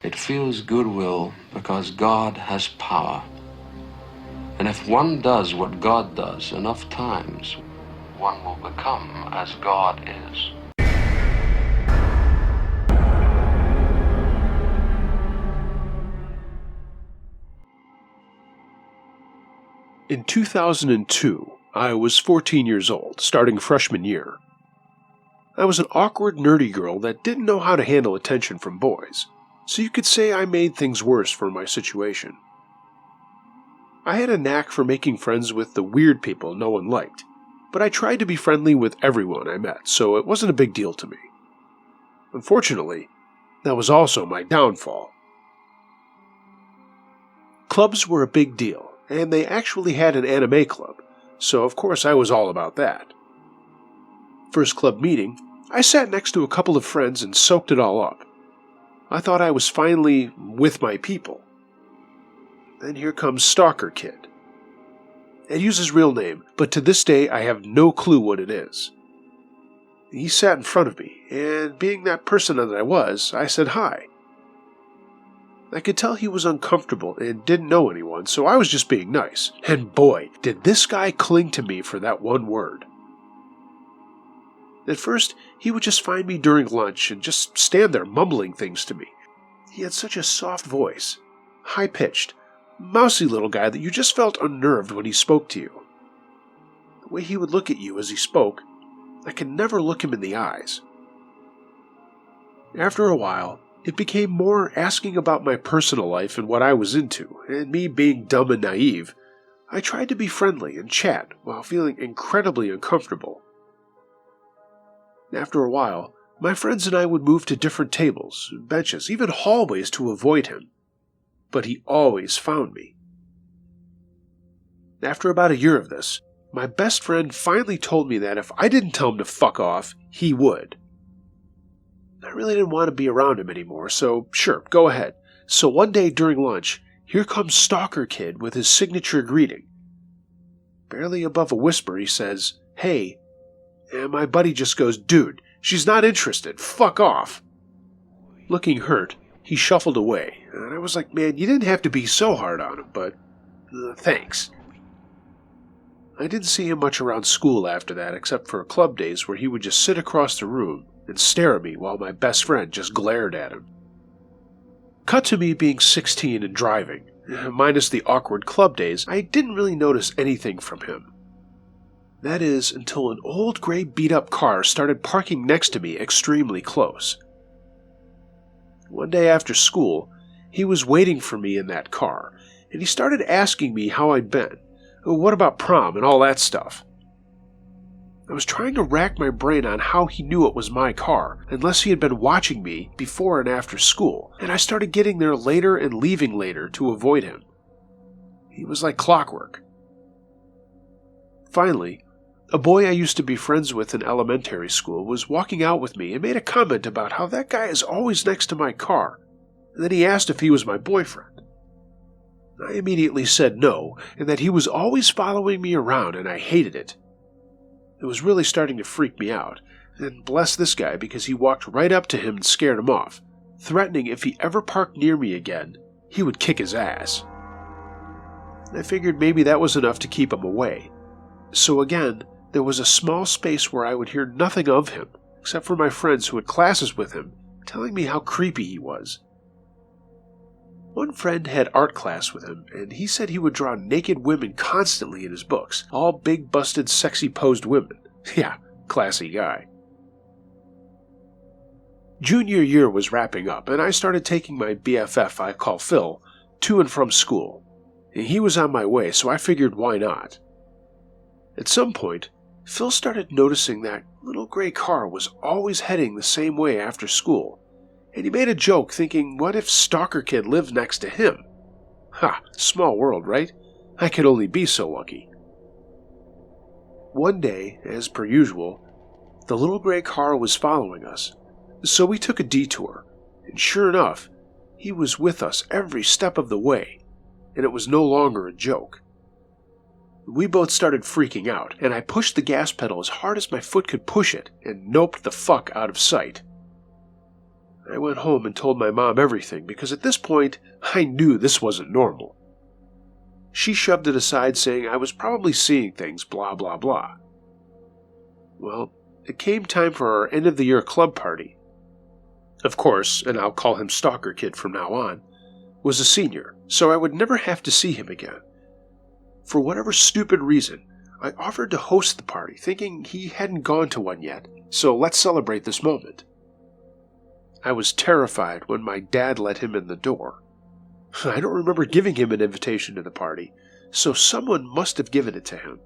It feels goodwill because God has power. And if one does what God does enough times, one will become as God is. In 2002, I was 14 years old, starting freshman year. I was an awkward, nerdy girl that didn't know how to handle attention from boys, so you could say I made things worse for my situation. I had a knack for making friends with the weird people no one liked, but I tried to be friendly with everyone I met, so it wasn't a big deal to me. Unfortunately, that was also my downfall. Clubs were a big deal, and they actually had an anime club, so of course I was all about that. First club meeting, I sat next to a couple of friends and soaked it all up. I thought I was finally with my people. Then here comes Stalker Kid. I use his real name, but to this day I have no clue what it is. He sat in front of me, and being that person that I was, I said hi. I could tell he was uncomfortable and didn't know anyone, so I was just being nice. And boy, did this guy cling to me for that one word. At first, he would just find me during lunch and just stand there mumbling things to me. He had such a soft voice, high-pitched, mousy little guy that you just felt unnerved when he spoke to you. The way he would look at you as he spoke, I could never look him in the eyes. After a while, it became more asking about my personal life and what I was into, and me being dumb and naive, I tried to be friendly and chat while feeling incredibly uncomfortable. After a while, my friends and I would move to different tables, benches, even hallways to avoid him. But he always found me. After about a year of this, my best friend finally told me that if I didn't tell him to fuck off, he would. I really didn't want to be around him anymore, so sure, go ahead. So one day during lunch, here comes Stalker Kid with his signature greeting. Barely above a whisper, he says, "Hey," and my buddy just goes, "Dude, she's not interested, fuck off." Looking hurt, he shuffled away, and I was like, man, you didn't have to be so hard on him, but thanks. I didn't see him much around school after that, except for club days where he would just sit across the room and stare at me while my best friend just glared at him. Cut to me being 16 and driving. Minus the awkward club days, I didn't really notice anything from him. That is, until an old gray beat-up car started parking next to me extremely close. One day after school, he was waiting for me in that car, and he started asking me how I'd been, what about prom and all that stuff. I was trying to rack my brain on how he knew it was my car, unless he had been watching me before and after school, and I started getting there later and leaving later to avoid him. He was like clockwork. Finally, a boy I used to be friends with in elementary school was walking out with me and made a comment about how that guy is always next to my car, and then he asked if he was my boyfriend. I immediately said no, and that he was always following me around and I hated it. It was really starting to freak me out, and bless this guy because he walked right up to him and scared him off, threatening if he ever parked near me again, he would kick his ass. I figured maybe that was enough to keep him away. So again, there was a small space where I would hear nothing of him, except for my friends who had classes with him, telling me how creepy he was. One friend had art class with him, and he said he would draw naked women constantly in his books, all big, busted, sexy posed women. Yeah, classy guy. Junior year was wrapping up, and I started taking my BFF, I call Phil, to and from school. He was on my way, so I figured why not. At some point, Phil started noticing that little gray car was always heading the same way after school, and he made a joke thinking, what if Stalker Kid lived next to him? Ha, small world, right? I could only be so lucky. One day, as per usual, the little gray car was following us, so we took a detour, and sure enough, he was with us every step of the way, and it was no longer a joke. We both started freaking out, and I pushed the gas pedal as hard as my foot could push it and noped the fuck out of sight. I went home and told my mom everything, because at this point, I knew this wasn't normal. She shoved it aside, saying I was probably seeing things, blah blah blah. Well, it came time for our end-of-the-year club party. Of course, and I'll call him Stalker Kid from now on, was a senior, so I would never have to see him again. For whatever stupid reason, I offered to host the party, thinking he hadn't gone to one yet, so let's celebrate this moment. I was terrified when my dad let him in the door. I don't remember giving him an invitation to the party, so someone must have given it to him.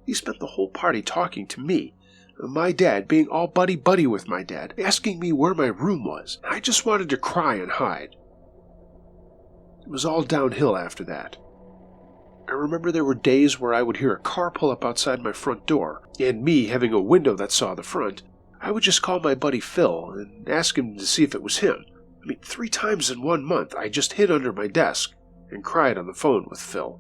He spent the whole party talking to me, my dad being all buddy-buddy with my dad, asking me where my room was. I just wanted to cry and hide. It was all downhill after that. I remember there were days where I would hear a car pull up outside my front door, and me having a window that saw the front, I would just call my buddy Phil and ask him to see if it was him. 3 times in 1 month I just hid under my desk and cried on the phone with Phil.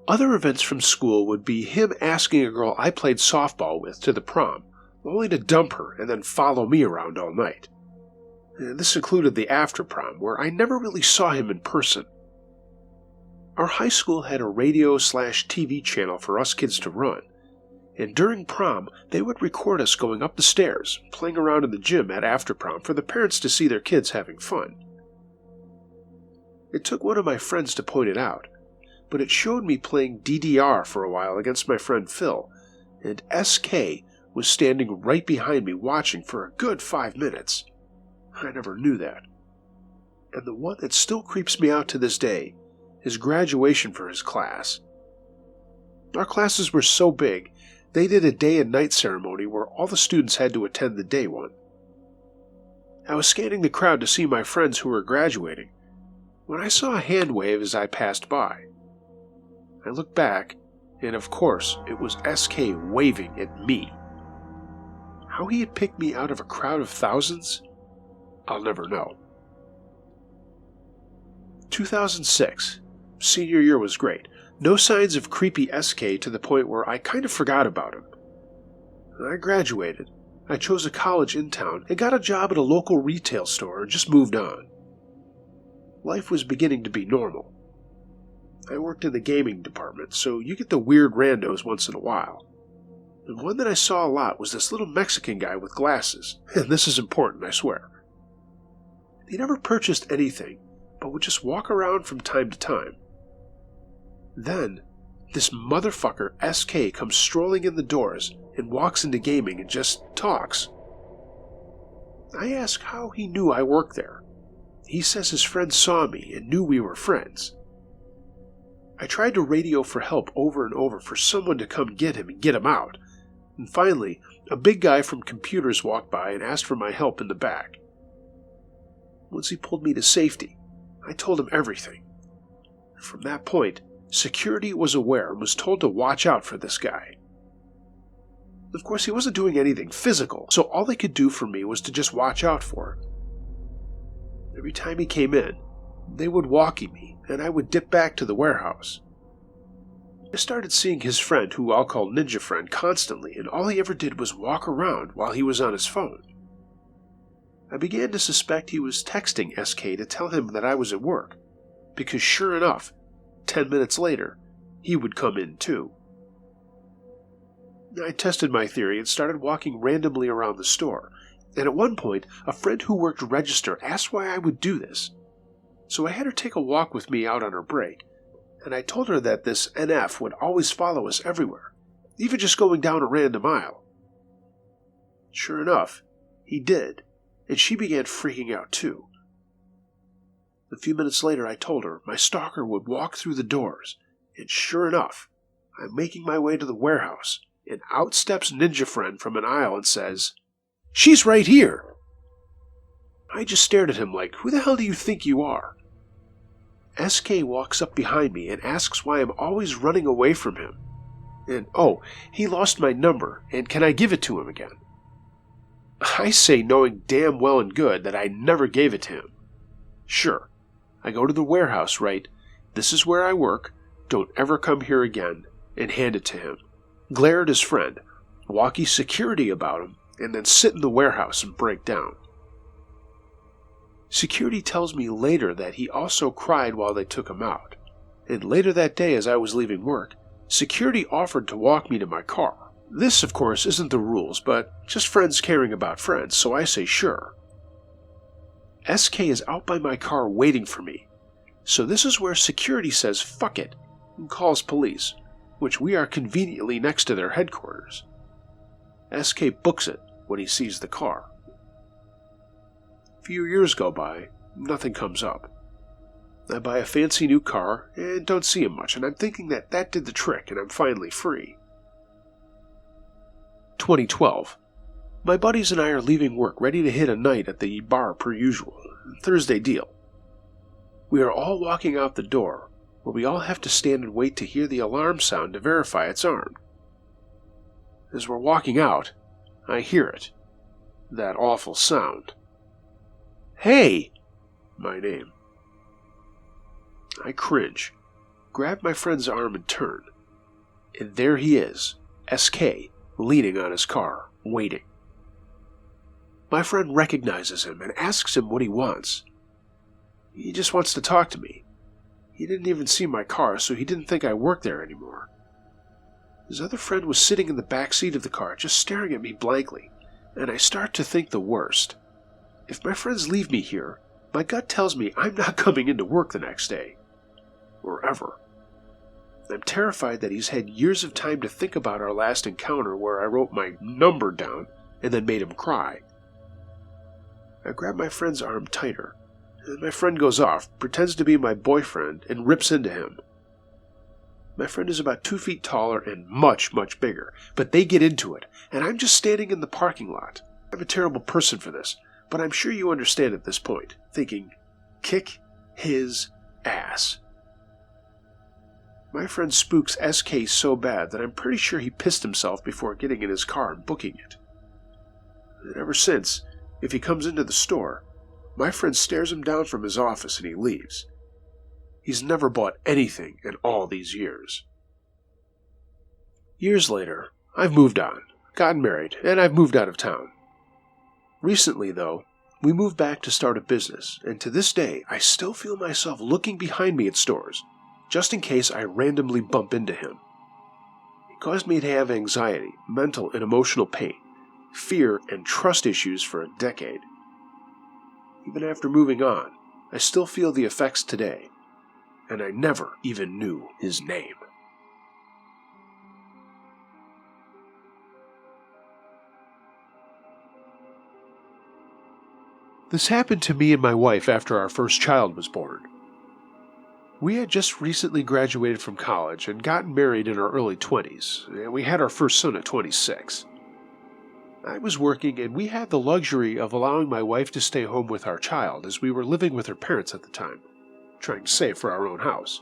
Other events from school would be him asking a girl I played softball with to the prom, only to dump her and then follow me around all night. And this included the after prom, where I never really saw him in person. Our high school had a radio/TV channel for us kids to run, and during prom they would record us going up the stairs, playing around in the gym at after prom for the parents to see their kids having fun. It took one of my friends to point it out, but it showed me playing DDR for a while against my friend Phil, and SK was standing right behind me watching for a good 5 minutes. I never knew that. And the one that still creeps me out to this day is graduation for his class. Our classes were so big, they did a day and night ceremony where all the students had to attend the day one. I was scanning the crowd to see my friends who were graduating, when I saw a hand wave as I passed by. I looked back, and of course it was SK waving at me. How he had picked me out of a crowd of thousands, I'll never know. 2006. Senior year was great. No signs of creepy SK to the point where I kind of forgot about him. I graduated. I chose a college in town and got a job at a local retail store and just moved on. Life was beginning to be normal. I worked in the gaming department, so you get the weird randos once in a while. And one that I saw a lot was this little Mexican guy with glasses, and this is important, I swear. He never purchased anything, but would just walk around from time to time. Then, this motherfucker SK comes strolling in the doors and walks into gaming and just talks. I ask how he knew I worked there. He says his friend saw me and knew we were friends. I tried to radio for help over and over for someone to come get him and get him out, and finally, a big guy from computers walked by and asked for my help in the back. Once he pulled me to safety, I told him everything. From that point, security was aware and was told to watch out for this guy. Of course, he wasn't doing anything physical, so all they could do for me was to just watch out for him. Every time he came in, they would walkie me, and I would dip back to the warehouse. I started seeing his friend, who I'll call Ninja Friend, constantly, and all he ever did was walk around while he was on his phone. I began to suspect he was texting SK to tell him that I was at work, because sure enough, 10 minutes later, he would come in too. I tested my theory and started walking randomly around the store, and at one point, a friend who worked register asked why I would do this. So I had her take a walk with me out on her break, and I told her that this NF would always follow us everywhere, even just going down a random aisle. Sure enough, he did, and she began freaking out too. A few minutes later, I told her my stalker would walk through the doors, and sure enough, I'm making my way to the warehouse, and out steps Ninja Friend from an aisle and says, "She's right here!" I just stared at him like, who the hell do you think you are? SK walks up behind me and asks why I'm always running away from him. And, oh, he lost my number, and can I give it to him again? I say, knowing damn well and good that I never gave it to him. Sure, I go to the warehouse, write, "This is where I work, don't ever come here again," and hand it to him. Glare at his friend, walkie security about him, and then sit in the warehouse and break down. Security tells me later that he also cried while they took him out, and later that day as I was leaving work, security offered to walk me to my car. This, of course, isn't the rules, but just friends caring about friends, so I say sure. SK is out by my car waiting for me, so this is where security says fuck it and calls police, which we are conveniently next to their headquarters. SK books it when he sees the car. A few years go by, nothing comes up. I buy a fancy new car and don't see him much, and I'm thinking that did the trick and I'm finally free. 2012. My buddies and I are leaving work ready to hit a night at the bar per usual, Thursday deal. We are all walking out the door, where we all have to stand and wait to hear the alarm sound to verify it's armed. As we're walking out, I hear it. That awful sound. Hey! My name. I cringe, grab my friend's arm and turn. And there he is, SK, leaning on his car, waiting. My friend recognizes him and asks him what he wants. He just wants to talk to me. He didn't even see my car, so he didn't think I worked there anymore. His other friend was sitting in the back seat of the car, just staring at me blankly, and I start to think the worst. If my friends leave me here, my gut tells me I'm not coming into work the next day. Or ever. I'm terrified that he's had years of time to think about our last encounter where I wrote my number down and then made him cry. I grab my friend's arm tighter, and my friend goes off, pretends to be my boyfriend, and rips into him. My friend is about 2 feet taller and much, much bigger, but they get into it, and I'm just standing in the parking lot. I'm a terrible person for this, but I'm sure you understand at this point, thinking, kick his ass. My friend spooks SK so bad that I'm pretty sure he pissed himself before getting in his car and booking it. And ever since, if he comes into the store, my friend stares him down from his office and he leaves. He's never bought anything in all these years. Years later, I've moved on, gotten married, and I've moved out of town. Recently, though, we moved back to start a business, and to this day, I still feel myself looking behind me at stores, just in case I randomly bump into him. It caused me to have anxiety, mental and emotional pain, fear, and trust issues for a decade. Even after moving on, I still feel the effects today, and I never even knew his name. This happened to me and my wife after our first child was born. We had just recently graduated from college and gotten married in our early 20s, and we had our first son at 26. I was working, and we had the luxury of allowing my wife to stay home with our child as we were living with her parents at the time, trying to save for our own house.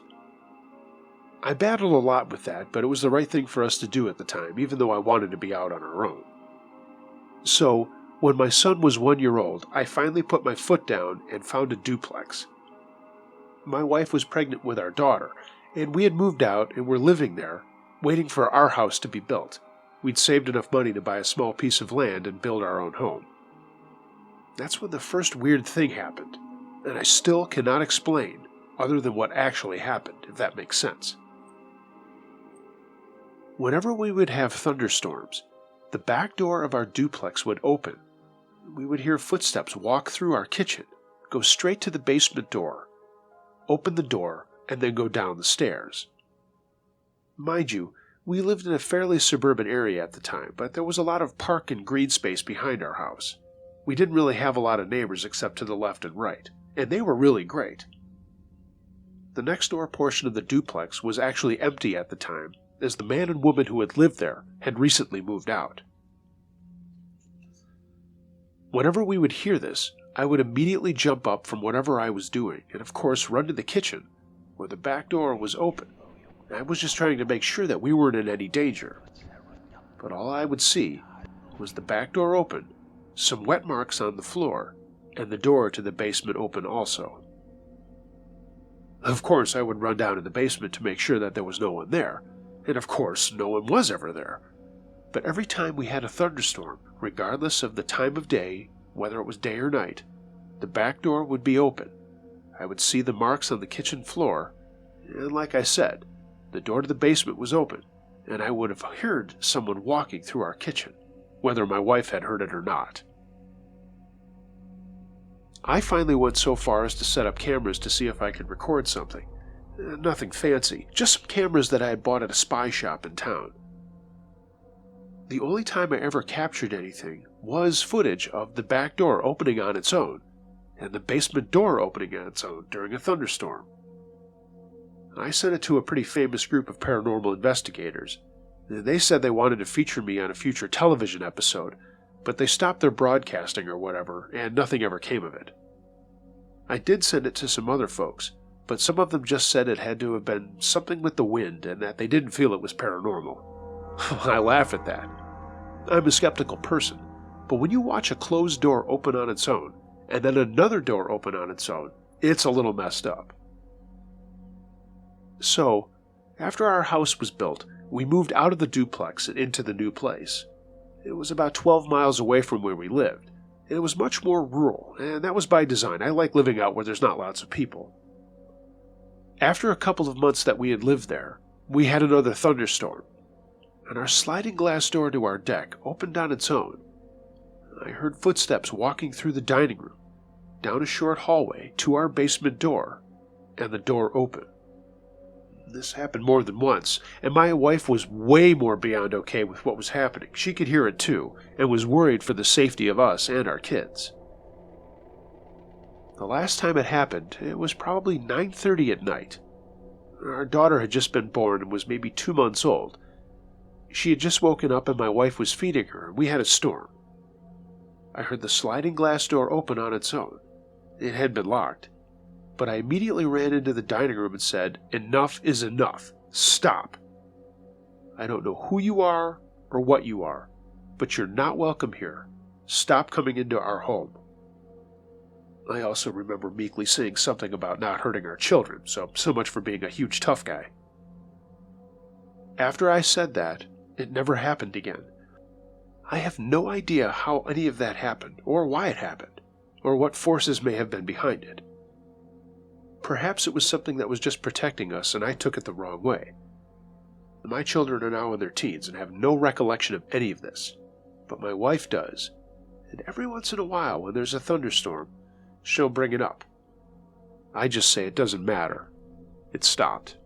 I battled a lot with that, but it was the right thing for us to do at the time, even though I wanted to be out on our own. So, when my son was 1 year old, I finally put my foot down and found a duplex. My wife was pregnant with our daughter, and we had moved out and were living there, waiting for our house to be built. We'd saved enough money to buy a small piece of land and build our own home. That's when the first weird thing happened, and I still cannot explain other than what actually happened, if that makes sense. Whenever we would have thunderstorms, the back door of our duplex would open. We would hear footsteps walk through our kitchen, go straight to the basement door, open the door, and then go down the stairs. Mind you, we lived in a fairly suburban area at the time, but there was a lot of park and green space behind our house. We didn't really have a lot of neighbors except to the left and right, and they were really great. The next door portion of the duplex was actually empty at the time, as the man and woman who had lived there had recently moved out. Whenever we would hear this, I would immediately jump up from whatever I was doing and of course run to the kitchen, where the back door was open. I was just trying to make sure that we weren't in any danger. But all I would see was the back door open, some wet marks on the floor, and the door to the basement open also. Of course, I would run down to the basement to make sure that there was no one there, and of course, no one was ever there. But every time we had a thunderstorm, regardless of the time of day, whether it was day or night, the back door would be open. I would see the marks on the kitchen floor, and like I said, the door to the basement was open, and I would have heard someone walking through our kitchen, whether my wife had heard it or not. I finally went so far as to set up cameras to see if I could record something. Nothing fancy, just some cameras that I had bought at a spy shop in town. The only time I ever captured anything was footage of the back door opening on its own, and the basement door opening on its own during a thunderstorm. I sent it to a pretty famous group of paranormal investigators. They said they wanted to feature me on a future television episode, but they stopped their broadcasting or whatever, and nothing ever came of it. I did send it to some other folks, but some of them just said it had to have been something with the wind and that they didn't feel it was paranormal. I laugh at that. I'm a skeptical person, but when you watch a closed door open on its own, and then another door open on its own, it's a little messed up. So, after our house was built, we moved out of the duplex and into the new place. It was about 12 miles away from where we lived. It was much more rural, and that was by design. I like living out where there's not lots of people. After a couple of months that we had lived there, we had another thunderstorm, and our sliding glass door to our deck opened on its own. I heard footsteps walking through the dining room, down a short hallway to our basement door, and the door opened. This happened more than once, and my wife was way more beyond okay with what was happening. She could hear it too, and was worried for the safety of us and our kids. The last time it happened, it was probably 9:30 at night. Our daughter had just been born and was maybe 2 months old. She had just woken up and my wife was feeding her, and we had a storm. I heard the sliding glass door open on its own. It had been locked. But I immediately ran into the dining room and said, "Enough is enough. Stop. I don't know who you are or what you are, but you're not welcome here. Stop coming into our home." I also remember meekly saying something about not hurting our children, so much for being a huge tough guy. After I said that, it never happened again. I have no idea how any of that happened, or why it happened, or what forces may have been behind it. Perhaps it was something that was just protecting us and I took it the wrong way. My children are now in their teens and have no recollection of any of this, but my wife does, and every once in a while when there's a thunderstorm, she'll bring it up. I just say it doesn't matter. It stopped.